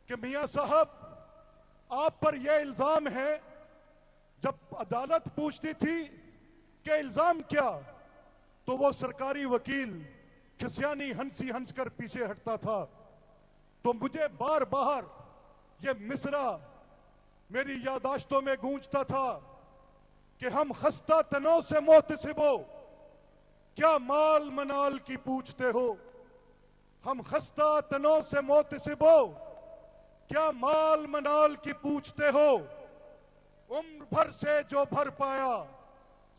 कि मियां साहब आप पर यह इल्जाम है, जब अदालत पूछती थी कि इल्जाम क्या, तो वो सरकारी वकील खिसियानी हंसी हंसकर पीछे हटता था। तो मुझे बार बार ये मिसरा मेरी यादाश्तों में गूंजता था कि हम खस्ता तनों से मोहतसिबो, क्या माल मनाल की पूछते हो। हम खस्ता तनों से मोहतसिबो, क्या माल मनाल की पूछते हो। उम्र भर से जो भर पाया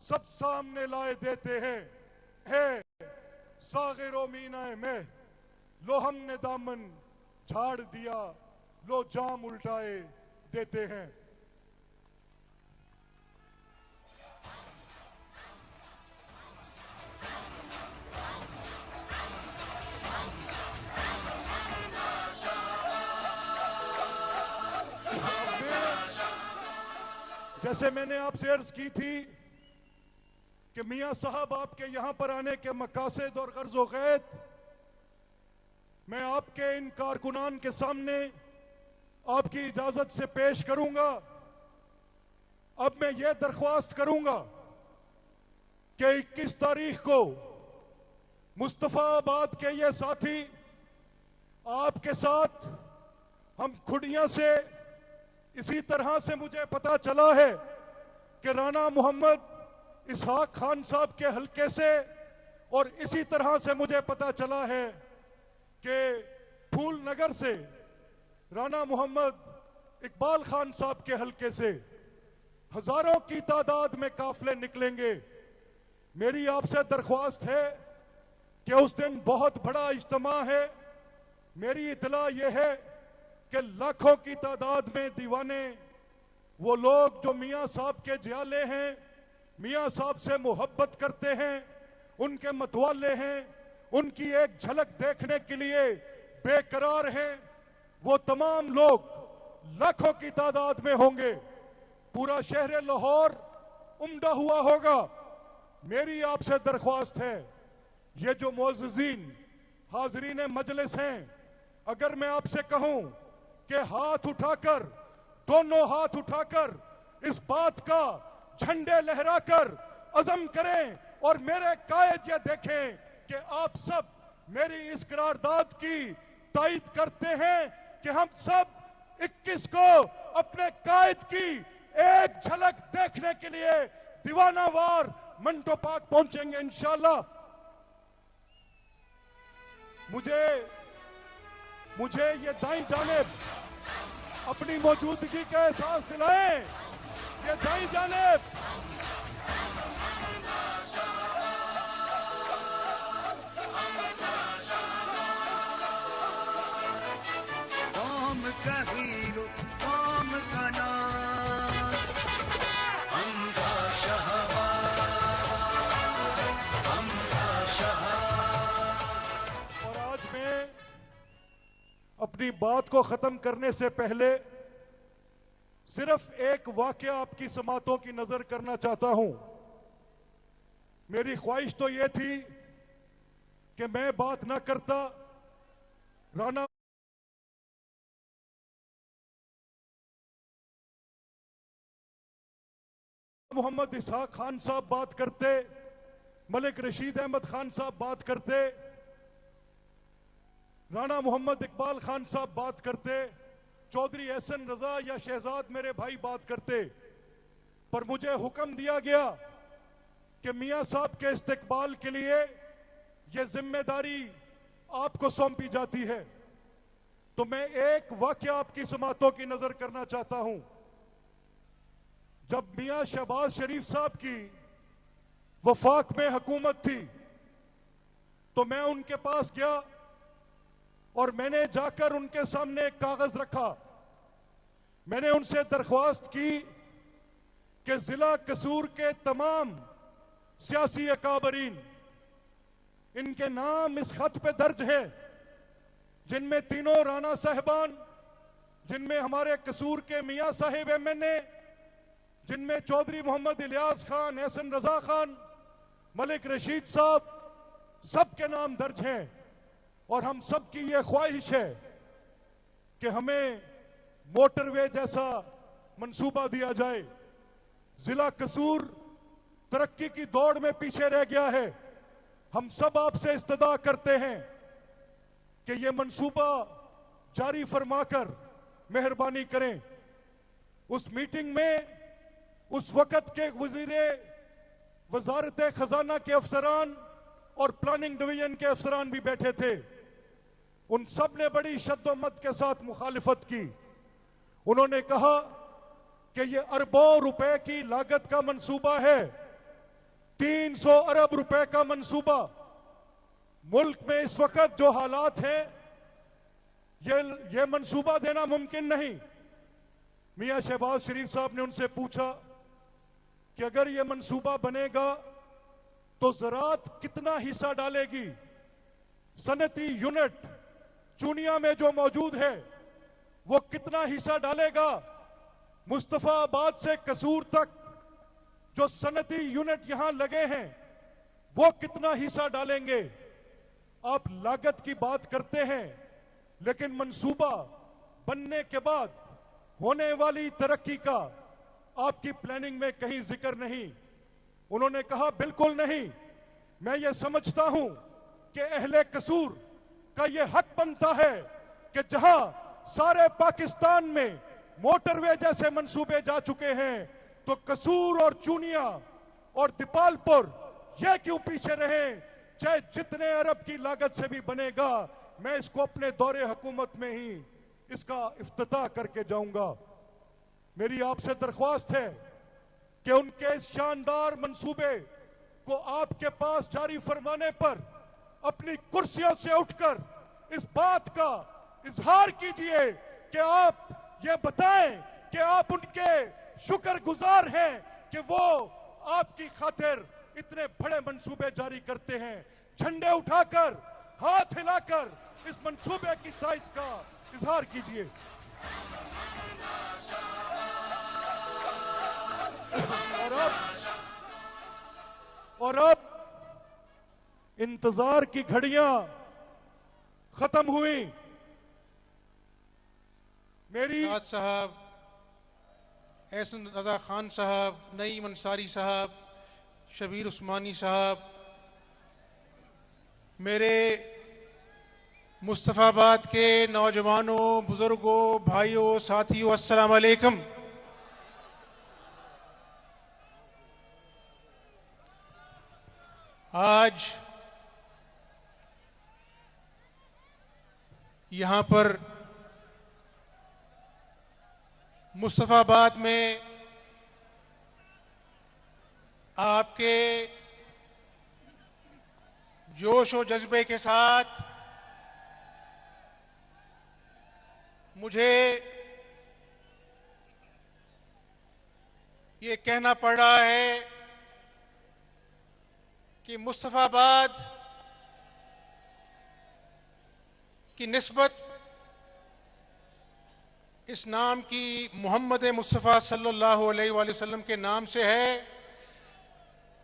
सब सामने लाए देते हैं। है सागिरो मीनाए में लो हमने दामन झाड़ दिया, लो जाम उल्टाए देते हैं। जैसे मैंने आपसे अर्ज की थी कि मियां साहब आपके यहां पर आने के मकासद और गर्ज व ग़ैत मैं आपके इन कारकुनान के सामने आपकी इजाजत से पेश करूंगा। अब मैं ये दरख्वास्त करूंगा कि 21 तारीख को मुस्तफाबाद के ये साथी आपके साथ हम खुडियां से, इसी तरह से मुझे पता चला है कि राना मोहम्मद इसहाक खान साहब के हलके से, और इसी तरह से मुझे पता चला है कि फूल नगर से राना मोहम्मद इकबाल खान साहब के हलके से हजारों की तादाद में काफले निकलेंगे। मेरी आपसे दरख्वास्त है कि उस दिन बहुत बड़ा इज्तिमा है। मेरी इतला यह है कि लाखों की तादाद में दीवाने, वो लोग जो मियां साहब के जियाले हैं, मियां साहब से मोहब्बत करते हैं, उनके मतवाले हैं, उनकी एक झलक देखने के लिए बेकरार हैं, वो तमाम लोग लाखों की तादाद में होंगे। पूरा शहर लाहौर उमड़ा हुआ होगा। मेरी आपसे दरख्वास्त है, ये जो मुअज़्ज़िज़ीन हाज़रीन मजलिस हैं, अगर मैं आपसे कहूं कि हाथ उठाकर, दोनों हाथ उठाकर इस बात का झंडे लहराकर अज़म करें और मेरे कायद ये देखें कि आप सब मेरी इस करारदाद की तायद करते हैं कि हम सब 21 को अपने कायद की एक झलक देखने के लिए दीवानावार मंटो पाक पहुंचेंगे इंशाअल्लाह। मुझे ये दाईं जानिब अपनी मौजूदगी का एहसास दिलाएं। ये दाईं जानिब कौम का हीरो, कौम का नाज, हमजा शहबाज, हमजा शहबाज। और आज मैं अपनी बात को खत्म करने से पहले सिर्फ एक वाकया आपकी समातों की नजर करना चाहता हूं। मेरी ख्वाहिश तो यह थी कि मैं बात ना करता, राना मोहम्मद इसहाक खान साहब बात करते, मलिक रशीद अहमद खान साहब बात करते, राना मोहम्मद इकबाल खान साहब बात करते, चौधरी एहसन रजा या शहजाद मेरे भाई बात करते। पर मुझे हुक्म दिया गया कि मियां साहब के इस्तकबाल के लिए यह जिम्मेदारी आपको सौंपी जाती है। तो मैं एक वाकया आपकी समातों की नजर करना चाहता हूं। जब मियां शहबाज शरीफ साहब की वफाक में हुकूमत थी, तो मैं उनके पास गया और मैंने जाकर उनके सामने एक कागज रखा। मैंने उनसे दरख्वास्त की कि जिला कसूर के तमाम सियासी अकाबरीन, इनके नाम इस खत पे दर्ज है, जिनमें तीनों राना साहिबान, जिनमें हमारे कसूर के मियां साहिब एमएनए, जिनमें चौधरी मोहम्मद इलियास खान, एहसन रजा खान, मलिक रशीद साहब, सबके नाम दर्ज हैं। और हम सब की यह ख्वाहिश है कि हमें मोटरवे जैसा मंसूबा दिया जाए। जिला कसूर तरक्की की दौड़ में पीछे रह गया है। हम सब आपसे इस्तदा करते हैं कि ये मंसूबा जारी फरमाकर मेहरबानी करें। उस मीटिंग में उस वक्त के वजारत खजाना के अफसरान और प्लानिंग डिवीजन के अफसरान भी बैठे थे। उन सब ने बड़ी शद्दोमत के साथ मुखालिफत की। उन्होंने कहा कि ये अरबों रुपए की लागत का मंसूबा है, 300 अरब रुपए का मंसूबा। मुल्क में इस वक्त जो हालात हैं, ये मंसूबा देना मुमकिन नहीं। मियां शहबाज शरीफ साहब ने उनसे पूछा कि अगर ये मंसूबा बनेगा तो ज़राअत कितना हिस्सा डालेगी? सनती यूनिट चूनिया में जो मौजूद है वो कितना हिस्सा डालेगा? मुस्तफाबाद से कसूर तक जो सनती यूनिट यहां लगे हैं वो कितना हिस्सा डालेंगे? आप लागत की बात करते हैं, लेकिन मंसूबा बनने के बाद होने वाली तरक्की का आपकी प्लानिंग में कहीं जिक्र नहीं। उन्होंने कहा बिल्कुल नहीं, मैं ये समझता हूं कि अहले कसूर का ये हक बनता है कि जहां सारे पाकिस्तान में मोटरवे जैसे मंसूबे जा चुके हैं तो कसूर और चूनिया और दीपालपुर ये क्यों पीछे रहे? चाहे जितने अरब की लागत से भी बनेगा, मैं इसको अपने दौरे हुकूमत में ही इसका इफ्तिताह करके जाऊंगा। मेरी आपसे दरख्वास्त है कि उनके इस शानदार मंसूबे को आपके पास जारी फरमाने पर अपनी कुर्सियों से उठकर इस बात का इजहार कीजिए कि आप ये बताएं कि आप उनके शुक्रगुजार हैं कि वो आपकी खातिर इतने बड़े मंसूबे जारी करते हैं। झंडे उठाकर, हाथ हिलाकर इस मंसूबे की तायद का इजहार कीजिए। और अब इंतजार की घड़ियां खत्म हुई। मेरी साहब, एहसन रजा खान साहब, नईम अंसारी साहब, शबीर उस्मानी साहब, मेरे मुस्तफ़ाबाद के नौजवानों, बुजुर्गों, भाइयों, साथियों, अस्सलाम वालेकुम। आज यहाँ पर मुस्तफ़ाबाद में आपके जोश और जज्बे के साथ मुझे ये कहना पड़ रहा है कि मुस्तफ़ाबाद की निस्बत इस नाम की मोहम्मद मुस्तफ़ा सल्लल्लाहु अलैहि वसल्लम के नाम से है,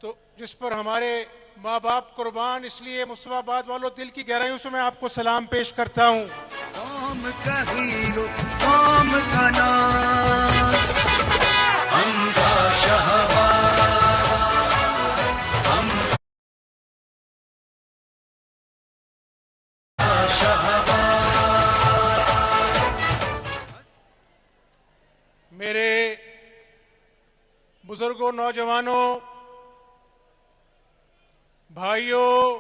तो जिस पर हमारे माँ बाप कुर्बान, इसलिए मुस्तफ़ाबाद वालों दिल की गहराइयों से मैं आपको सलाम पेश करता हूँ। कौम का हीरो, कौम का नाज, हमजा शहबाज, हमजा शहबाज। मेरे बुजुर्गों, नौजवानों, भाइयों,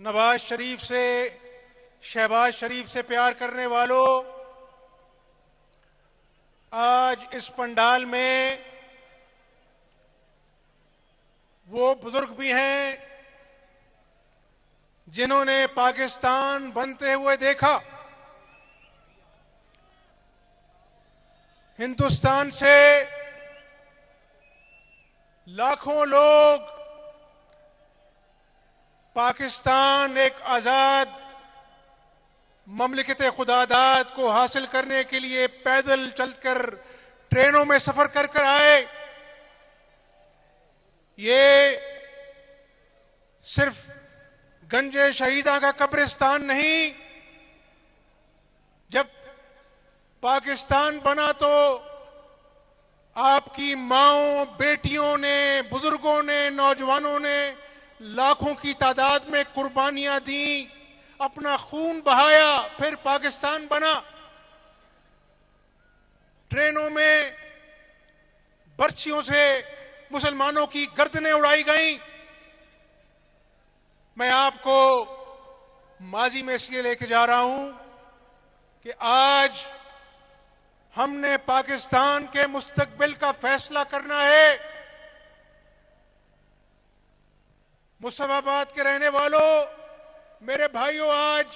नवाज शरीफ से, शहबाज शरीफ से प्यार करने वालों, आज इस पंडाल में वो बुजुर्ग भी हैं जिन्होंने पाकिस्तान बनते हुए देखा। हिंदुस्तान से लाखों लोग पाकिस्तान एक आजाद ममलिकत खुदादाद को हासिल करने के लिए पैदल चलकर, ट्रेनों में सफर कर कर आए। ये सिर्फ गंजे शहीदा का कब्रिस्तान नहीं, पाकिस्तान बना तो आपकी माओं, बेटियों ने, बुजुर्गों ने, नौजवानों ने लाखों की तादाद में कुर्बानियां दी, अपना खून बहाया, फिर पाकिस्तान बना। ट्रेनों में बर्छियों से मुसलमानों की गर्दनें उड़ाई गईं। मैं आपको माजी में इसलिए लेके जा रहा हूं कि आज हमने पाकिस्तान के मुस्तकबिल का फैसला करना है। मुस्तफाबाद के रहने वालों, मेरे भाइयों, आज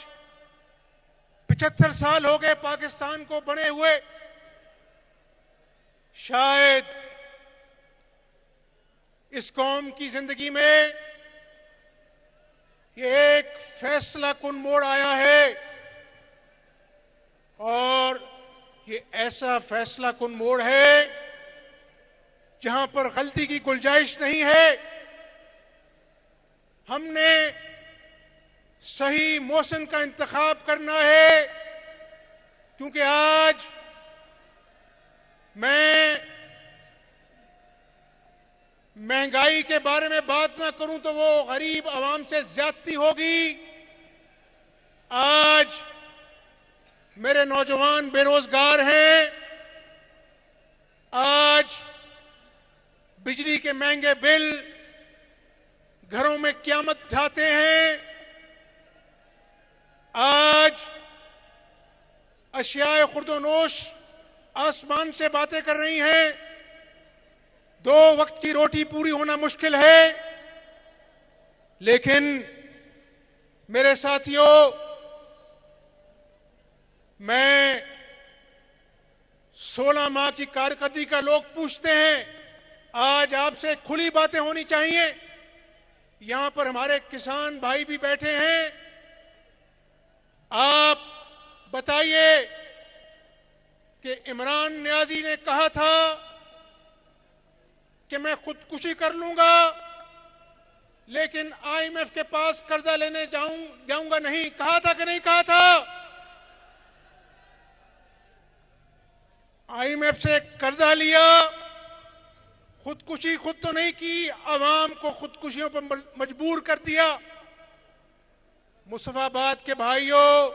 75 साल हो गए पाकिस्तान को बने हुए। शायद इस कौम की जिंदगी में ये एक फैसला कुन मोड़ आया है और ये ऐसा फैसला कुन मोड़ है जहां पर गलती की गुंजाइश नहीं है। हमने सही मौसम का इंतखाब करना है, क्योंकि आज मैं महंगाई के बारे में बात ना करूं तो वो गरीब आवाम से ज्यादती होगी। आज मेरे नौजवान बेरोजगार हैं। आज बिजली के महंगे बिल घरों में क़यामत ढाते हैं। आज अशियाए खुर्दोनोश आसमान से बातें कर रही हैं। 2 वक्त की रोटी पूरी होना मुश्किल है। लेकिन मेरे साथियों, मैं 16 माह की कारकर्दगी का लोग पूछते हैं। आज आपसे खुली बातें होनी चाहिए। यहां पर हमारे किसान भाई भी बैठे हैं। आप बताइए कि इमरान नियाजी ने कहा था कि मैं खुदकुशी कर लूंगा, लेकिन आईएमएफ के पास कर्जा लेने जाऊंगा नहीं। कहा था कि नहीं कहा था? आईएमएफ से कर्जा लिया, खुदकुशी खुद तो नहीं की, आवाम को खुदकुशियों पर मजबूर कर दिया। मुस्तफाबाद के भाइयों,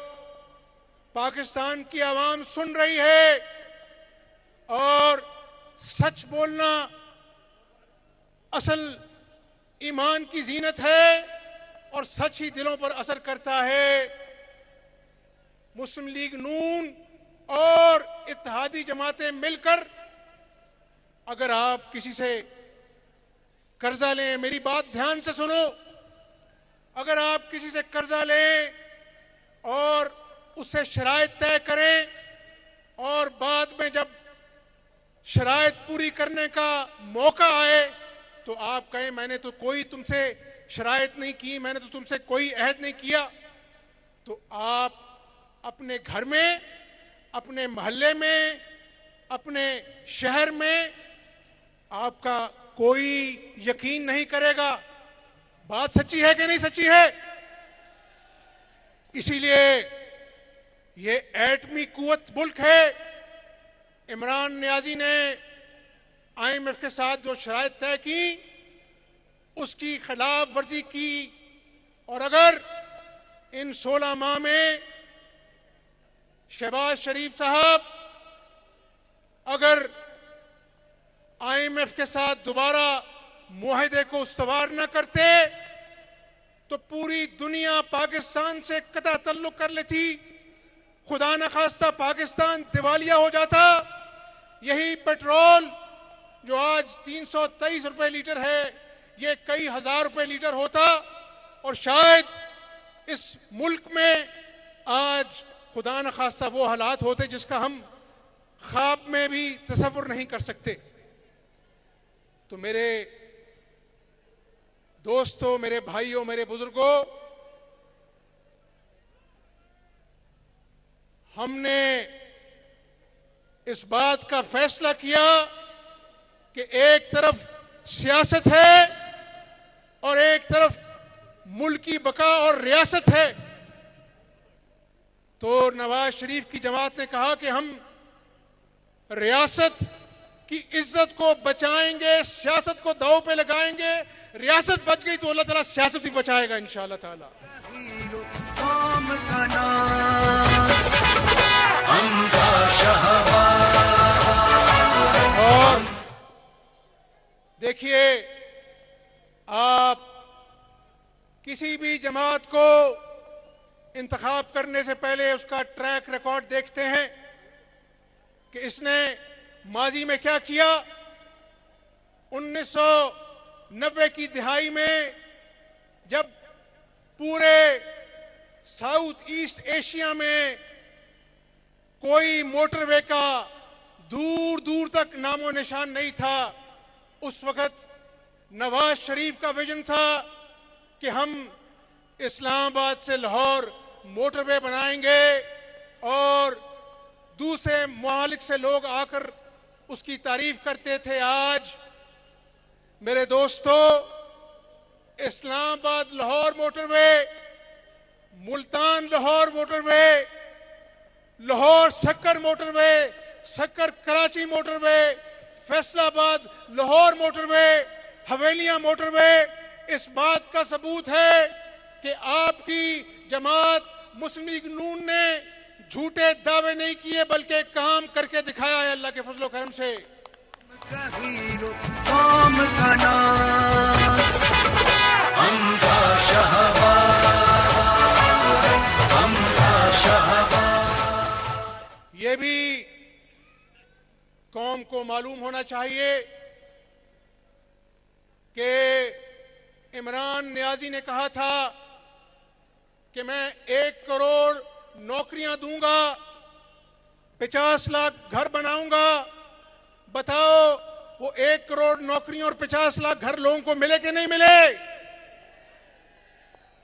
पाकिस्तान की आवाम सुन रही है और सच बोलना असल ईमान की जीनत है और सच ही दिलों पर असर करता है। मुस्लिम लीग नून और इत्तेहादी जमातें मिलकर अगर आप किसी से कर्जा लें, मेरी बात ध्यान से सुनो, अगर आप किसी से कर्जा लें और उससे शराइत तय करें और बाद में जब शराइत पूरी करने का मौका आए तो आप कहें मैंने तो कोई तुमसे शराइत नहीं की, मैंने तो तुमसे कोई अहद नहीं किया, तो आप अपने घर में, अपने मोहल्ले में, अपने शहर में आपका कोई यकीन नहीं करेगा। बात सच्ची है कि नहीं सच्ची है? इसीलिए ये एटमी कुव्वत मुल्क है। इमरान नियाजी ने आईएमएफ के साथ जो शराइत तय की उसकी खिलाफ वर्जी की, और अगर इन 16 माह में शहबाज शरीफ साहब अगर आईएमएफ के साथ दोबारा मुआहदे को उस्तवार न करते तो पूरी दुनिया पाकिस्तान से कतई तल्लुक कर लेती। खुदा न खास्ता पाकिस्तान दिवालिया हो जाता। यही पेट्रोल जो आज 323 रुपए लीटर है, ये कई हजार रुपए लीटर होता और शायद इस मुल्क में आज खुदा न खास्ता वो हालात होते जिसका हम ख्वाब में भी तसव्वुर नहीं कर सकते। तो मेरे दोस्तों, मेरे भाइयों, मेरे बुजुर्गों, हमने इस बात का फैसला किया कि एक तरफ सियासत है और एक तरफ मुल्क की बका और रियासत है। तो नवाज शरीफ की जमात ने कहा कि हम रियासत की इज्जत को बचाएंगे, सियासत को दांव पे लगाएंगे। रियासत बच गई तो अल्लाह ताला सियासत भी बचाएगा इंशाअल्लाह ताला। कौम का नाज हमजा शहबाज। और देखिए, आप किसी भी जमात को इंतखाब करने से पहले उसका ट्रैक रिकॉर्ड देखते हैं कि इसने माजी में क्या किया। 1990 की दिहाई में जब पूरे साउथ ईस्ट एशिया में कोई मोटरवे का दूर दूर तक नामो निशान नहीं था, उस वक्त नवाज शरीफ का विजन था कि हम इस्लामाबाद से लाहौर मोटरवे बनाएंगे और दूसरे मुमालिक से लोग आकर उसकी तारीफ करते थे। आज मेरे दोस्तों, Islamabad Lahore motorway, Multan Lahore motorway, Lahore Sukkur motorway, Sukkur Karachi motorway, Faisalabad Lahore motorway, Haveliyan motorway इस बात का सबूत है कि आपकी जमात मुस्लिम लीग नून ने झूठे दावे नहीं किए बल्कि काम करके दिखाया है अल्लाह के फजलो करम से। कौम का नाज हमजा शहबाज, हमजा शहबाज। ये भी कौम को मालूम होना चाहिए कि इमरान नियाजी ने कहा था कि मैं 1 करोड़ नौकरियां दूंगा, 50 लाख घर बनाऊंगा। बताओ, वो 1 करोड़ नौकरियों और 50 लाख घर लोगों को मिले कि नहीं मिले?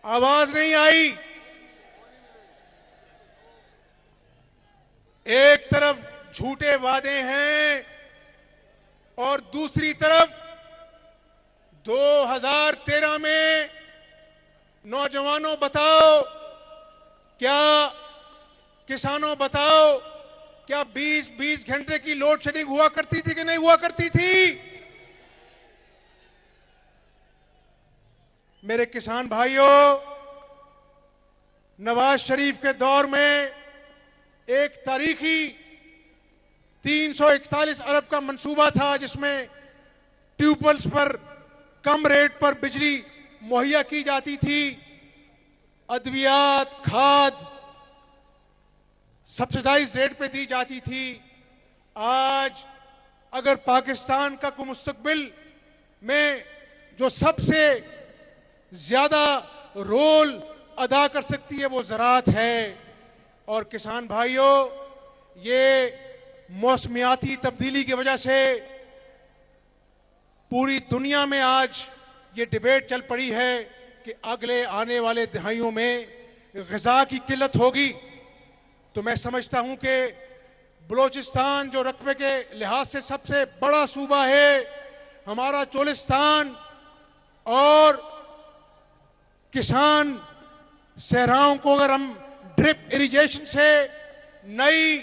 आवाज नहीं आई। एक तरफ झूठे वादे हैं और दूसरी तरफ 2013 में नौजवानों बताओ, क्या किसानों बताओ, क्या 20-20 घंटे की लोड शेडिंग हुआ करती थी कि नहीं हुआ करती थी? मेरे किसान भाइयों, नवाज शरीफ के दौर में एक तारीखी 341 अरब का मंसूबा था जिसमें ट्यूबवेल्स पर कम रेट पर बिजली मुहैया की जाती थी, अद्वियात, खाद सब्सिडाइज रेट पे दी जाती थी। आज अगर पाकिस्तान का कोई मुस्तकबिल में जो सबसे ज्यादा रोल अदा कर सकती है वो ज़राअत है। और किसान भाइयों, ये मौसमियाती तब्दीली की वजह से पूरी दुनिया में आज ये डिबेट चल पड़ी है कि अगले आने वाले दिहाइयों में ग़िज़ा की किल्लत होगी। तो मैं समझता हूं कि बलोचिस्तान जो रकबे के लिहाज से सबसे बड़ा सूबा है, हमारा चोलिस्तान, और किसान सहराओं को अगर हम ड्रिप इरिगेशन से नई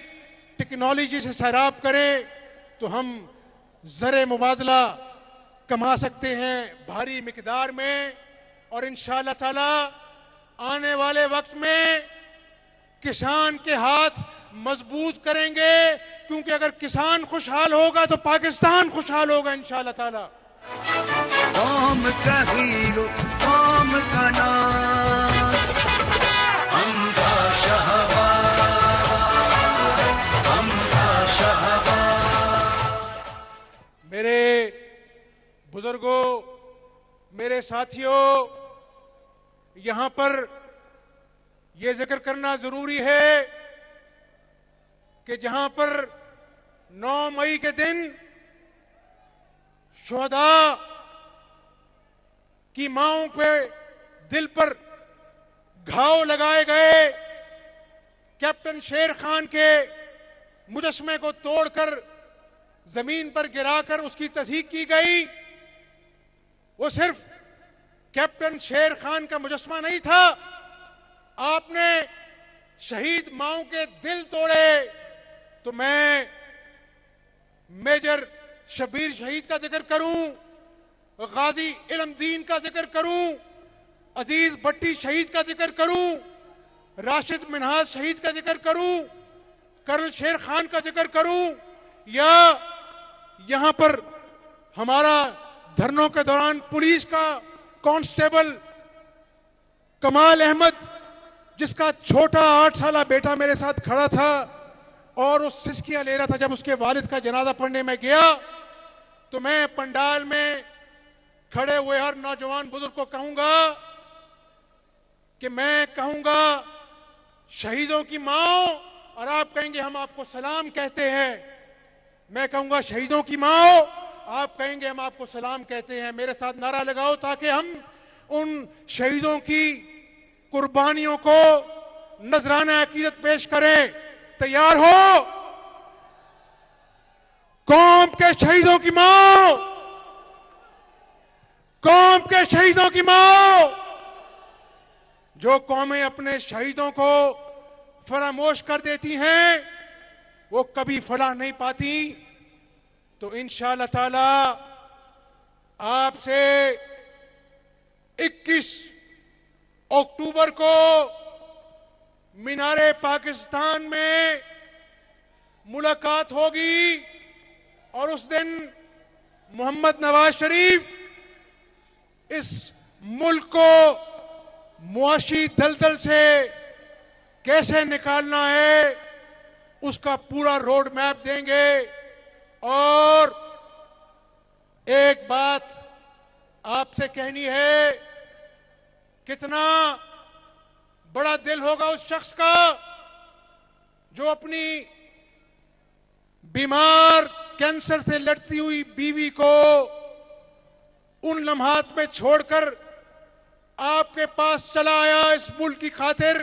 टेक्नोलॉजी से सैराब करें तो हम ज़र मुबादला कमा सकते हैं भारी मिकदार में। और इंशाअल्लाह ताला आने वाले वक्त में किसान के हाथ मजबूत करेंगे, क्योंकि अगर किसान खुशहाल होगा तो पाकिस्तान खुशहाल होगा इंशाअल्लाह ताला। कौम का हीरो, कौम का नाज हमजा शहबाज, हमजा शहबाज। मेरे बुजुर्गों, मेरे साथियों, यहां पर यह जिक्र करना जरूरी है कि जहां पर 9 मई के दिन शुहदा की मांओं पे दिल पर घाव लगाए गए, कैप्टन शेर खान के मुजस्मे को तोड़कर जमीन पर गिराकर उसकी तस्दीक की गई। वो सिर्फ कैप्टन शेर खान का मुजस्मा नहीं था, आपने शहीद माओं के दिल तोड़े। तो मैं मेजर शबीर शहीद का जिक्र करूं, गाजी इल्मदीन का जिक्र करूं, अजीज भट्टी शहीद का जिक्र करूं, राशिद मिनहाज शहीद का जिक्र करूं, कर्नल शेर खान का जिक्र करूं, या यहां पर हमारा धरनों के दौरान पुलिस का कांस्टेबल कमाल अहमद, जिसका छोटा 8 साला बेटा मेरे साथ खड़ा था और वो सिसकियां ले रहा था जब उसके वालिद का जनाजा पढ़ने में गया, तो मैं पंडाल में खड़े हुए हर नौजवान बुजुर्ग को कहूंगा कि मैं कहूंगा शहीदों की माओ, और आप कहेंगे हम आपको सलाम कहते हैं। मैं कहूंगा शहीदों की माओ, आप कहेंगे हम आपको सलाम कहते हैं। मेरे साथ नारा लगाओ ताकि हम उन शहीदों की कुर्बानियों को नजराना अकीदत पेश करें। तैयार हो? कौम के शहीदों की माओ, कौम के शहीदों की माओ। जो कौमें अपने शहीदों को फरामोश कर देती हैं वो कभी फलाह नहीं पाती। तो इंशाअल्लाह ताला आपसे 21 अक्टूबर को मीनारे पाकिस्तान में मुलाकात होगी और उस दिन मोहम्मद नवाज शरीफ इस मुल्क को मुआशी दलदल से कैसे निकालना है उसका पूरा रोड मैप देंगे। और एक बात आपसे कहनी है, कितना बड़ा दिल होगा उस शख्स का जो अपनी बीमार कैंसर से लड़ती हुई बीवी को उन लम्हात में छोड़कर आपके पास चला आया इस मुल्क की खातिर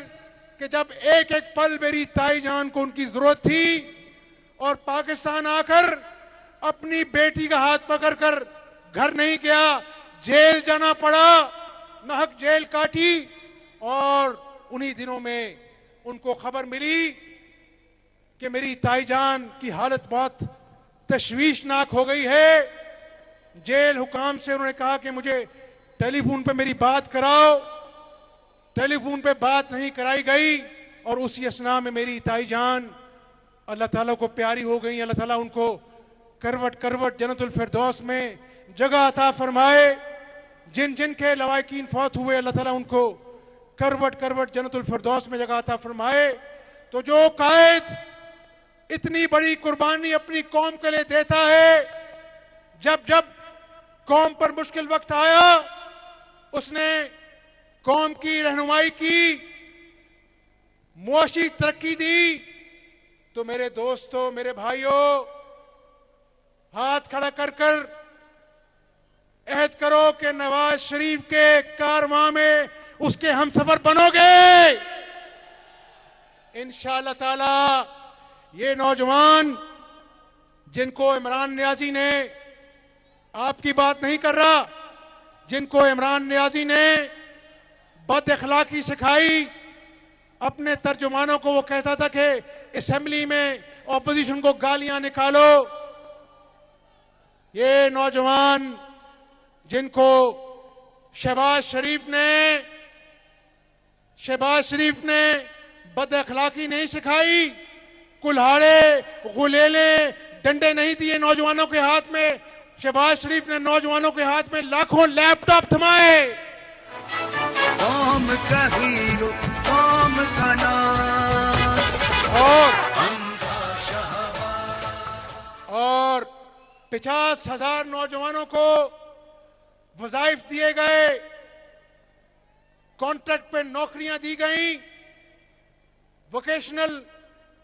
कि जब एक एक पल मेरी ताई जान को उनकी जरूरत थी, और पाकिस्तान आकर अपनी बेटी का हाथ पकड़कर घर नहीं गया, जेल जाना पड़ा, नाहक जेल काटी। और उन्हीं दिनों में उनको खबर मिली कि मेरी ताई जान की हालत बहुत तशवीशनाक हो गई है। जेल हुकाम से उन्होंने कहा कि मुझे टेलीफोन पे मेरी बात कराओ। टेलीफोन पे बात नहीं कराई गई और उसी असना में मेरी ताई जान अल्लाह ताला को प्यारी हो गई। अल्लाह ताला उनको करवट करवट जन्नतुल फिरदौस में जगह अता फरमाए। जिन जिन के लवाकिन फौत हुए अल्लाह ताला उनको करवट करवट जन्नतुल फिरदौस में जगह अता फरमाए। तो जो कायद इतनी बड़ी कुर्बानी अपनी कौम के लिए देता है, जब जब कौम पर मुश्किल वक्त आया उसने कौम की रहनुमाई की, मुआशी तरक्की दी। तो मेरे दोस्तों, मेरे भाइयों, हाथ खड़ा कर कर अहद करो कि नवाज शरीफ के कारवां में उसके हमसफर बनोगे इंशाअल्लाह ताला। ये नौजवान जिनको इमरान नियाजी ने, आपकी बात नहीं कर रहा, जिनको इमरान नियाजी ने बद अखलाकी सिखाई, अपने तर्जुमानों को वो कहता था कि असेंबली में ऑपोजिशन को गालियां निकालो। ये नौजवान जिनको शहबाज शरीफ ने बद अखलाकी नहीं सिखाई, कुल्हाड़े गुलेले डंडे नहीं दिए नौजवानों के हाथ में, शहबाज शरीफ ने नौजवानों के हाथ में लाखों लैपटॉप थमाए। कौम का हीरो, कौम का नाज, और 50,000 नौजवानों को वज़ाइफ दिए गए, कॉन्ट्रैक्ट पे नौकरियां दी गई, वोकेशनल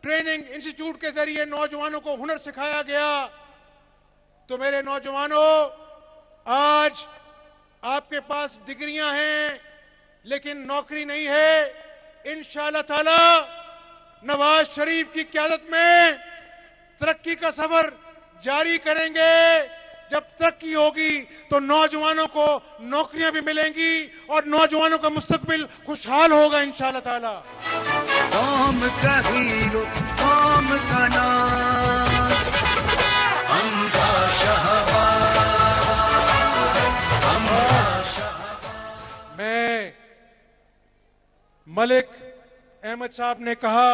ट्रेनिंग इंस्टीट्यूट के जरिए नौजवानों को हुनर सिखाया गया। तो मेरे नौजवानों, आज आपके पास डिग्रियां हैं लेकिन नौकरी नहीं है। इंशाअल्लाह ताला नवाज शरीफ की क़यादत में तरक्की का सफर जारी करेंगे। जब तरक्की होगी तो नौजवानों को नौकरियां भी मिलेंगी और नौजवानों का मुस्तकबिल खुशहाल होगा इंशाअल्लाह ताला। कौम का हीरो, कौम का नाज, मलिक अहमद साहब ने कहा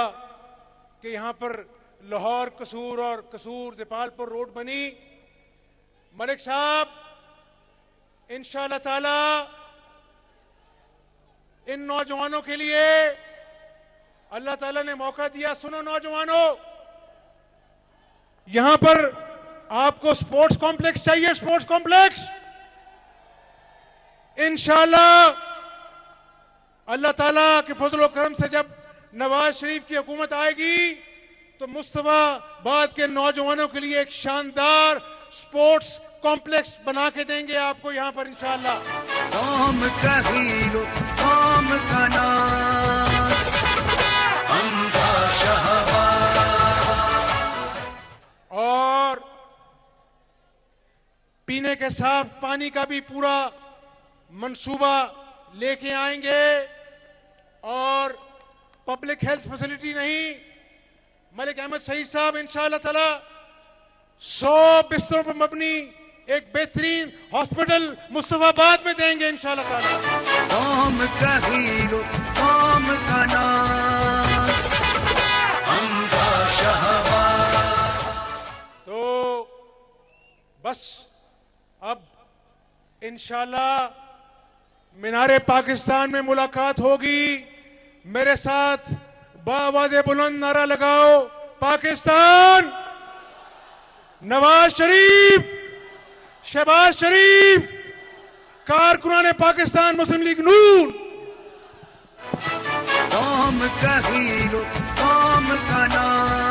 कि यहां पर लाहौर कसूर और कसूर दीपालपुर रोड बनी। मलिक साहब, इंशाअल्लाह ताला इन नौजवानों के लिए अल्लाह ताला ने मौका दिया। सुनो नौजवानों, यहां पर आपको स्पोर्ट्स कॉम्प्लेक्स चाहिए, स्पोर्ट्स कॉम्प्लेक्स। इंशाअल्लाह अल्लाह ताला के फजल करम से जब नवाज शरीफ की हुकूमत आएगी तो मुस्तफाबाद के नौजवानों के लिए एक शानदार स्पोर्ट्स कॉम्प्लेक्स बना के देंगे आपको यहां पर इंशाअल्लाह। कौम का हीरो, कौम का नाज, हमजा शहबाज। और पीने के साफ पानी का भी पूरा मंसूबा लेके आएंगे। और पब्लिक हेल्थ फैसिलिटी नहीं, मलिक अहमद सईद साहब इंशाअल्लाह ताला 100 बिस्तरों पर मबनी एक बेहतरीन हॉस्पिटल मुस्तफाबाद में देंगे इंशाअल्लाह ताला। कौम का हीरो, कौम का नाज, हमजा शहबाज। तो बस अब इंशाअल्लाह मीनारे पाकिस्तान में मुलाकात होगी। मेरे साथ बावाज़े बुलंद नारा लगाओ, पाकिस्तान, नवाज शरीफ, शहबाज शरीफ, कारकुनान पाकिस्तान मुस्लिम लीग नून। कौम का हीरो, कौम का नाज।